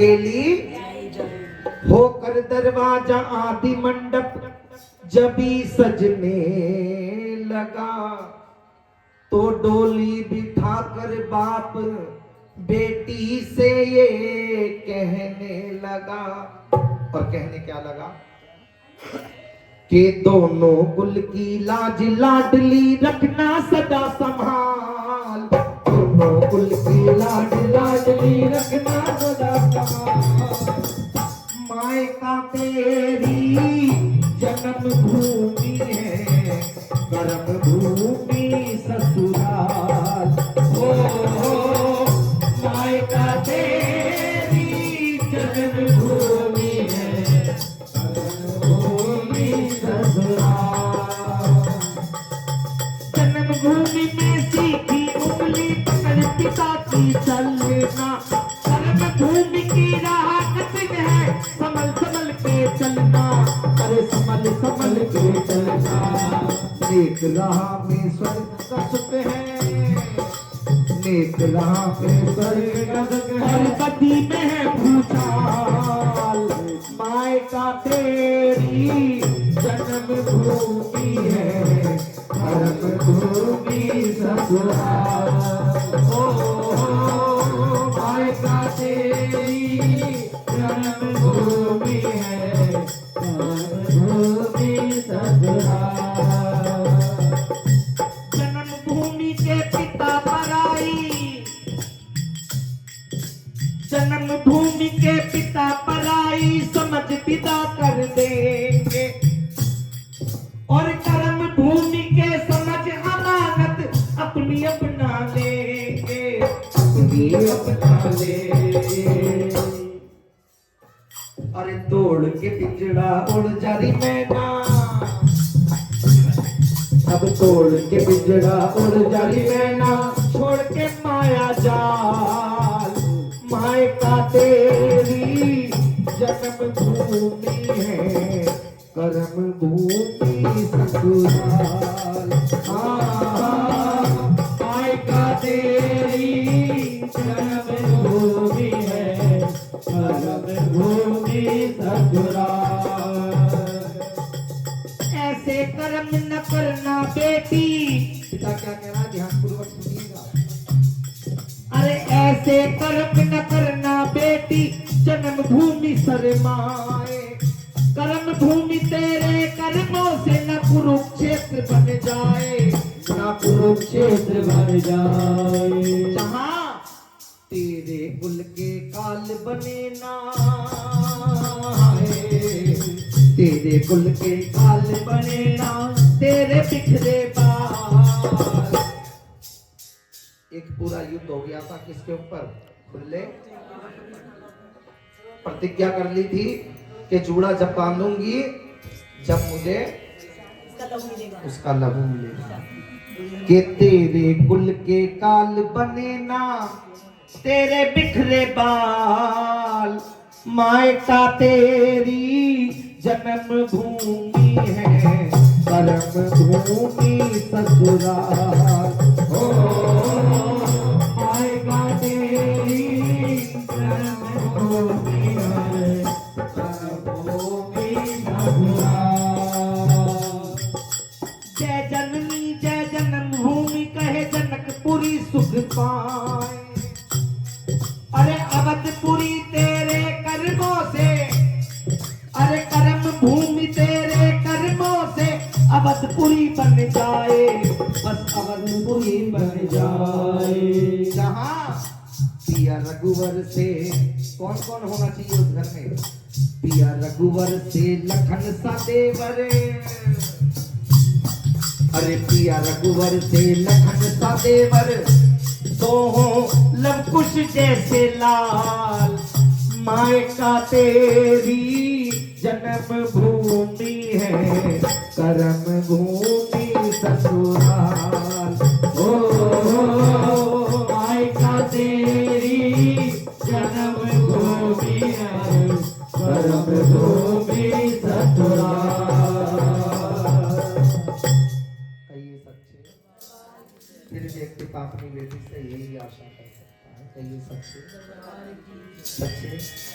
केली होकर दरवाजा आदि मंडप जबी सजने लगा, तो डोली बिठाकर बाप बेटी से ये कहने लगा। और कहने क्या लगा कि दोनों कुल की लाज लाडली रखना सदा संभाल, दोनों कुल की लाज लाडली रखना सदा संभाल। मायका तेरी जन्म भूमि है, कर्म भूमि ससुराल। ओ मायका तेरी जन्म भूमि है, कर्म भूमि ससुराल। जन्म भूमि में सीखी उंगली पकड़ पिता की चलना, कर्म भूमि की राह कठिन है संभल संभल के चलना, अरे संभल संभल के चलना। नेक राह में स्वर्ग का सुख है, नेक राह में स्वर्ग का सुख है, और बदी में है भूचाल। मायका तेरी जन्म भूमि है, कर्म भूमि ससुराल। मायका तेरी जन्म भूमि है, कर्म भूमि ससुराल। जन्म भूमि के पिता पराई, जन्म भूमि के पिता पराई समझ पिता कर देंगे, और कर्म भूमि के समझ अमानत अपनी अपना लेंगे, अपनी अपना लेंगे। अरे तोड़ के पिंजड़ा उड़ जारी मैना, अब तोड़ के पिंजड़ा उड़ जारी मैना, छोड़ के माया जाल। मायका तेरी जन्म भूमि है, कर्म भूमि ससुराल। मायका तेरी जन्म भूमि है, कर्म भूमि ससुराल। ऐसे कर्म न करना बेटी, पिता क्या कह रहा है ध्यान पूर्वक सुनिएगा। अरे ऐसे कर्म न करना बेटी, जन्म भूमि शर्माए, कर्म भूमि तेरे कर्मों से न कुरुक्षेत्र बन जाए, न कुरुक्षेत्र बन जाए। जहाँ तेरे कुल के काल बने ना, तेरे कुल के काल बने ना, तेरे बिखरे बाल। एक पूरा युद्ध हो गया था किसके ऊपर? खुले। प्रतिज्ञा कर ली थी कि जूड़ा जब बांधूंगी जब मुझे उसका लहू मिलेगा। कि तेरे कुल के काल बने ना, तेरे बिखरे बाल। मायका तेरी जन्म भूमि है, कर्म भूमि ससुराल। ओ मायका तेरी जन्म भूमि है, कर्म भूमि ससुराल। जय जननी जय जन्म भूमि कहे जनकपुरी सुख पाए। अरे अवधपुरी तेरे कर्मों से, अरे कर्म भूमि तेरे कर्मों से अवधपुरी बन जाए, बस अवधपुरी बन जाए। जहाँ पिया रघुवर से कौन कौन होना चाहिए उस घर में? पिया रघुवर से लखन सा देवर, अरे पिया रघुवर से लखन सा देवर, तो हो लव कुश जैसे लाल। मायका तेरी जन्म भूमि है, कर्म भूमि ससुराल। ओ मायका तेरी जन्म भूमि है, कर्म भूमि ससुराल। कहिए सच्चे, फिर भी एक पिता अपनी बेटी से यही आशा कर सकता है कहिए सच्चे सच्चे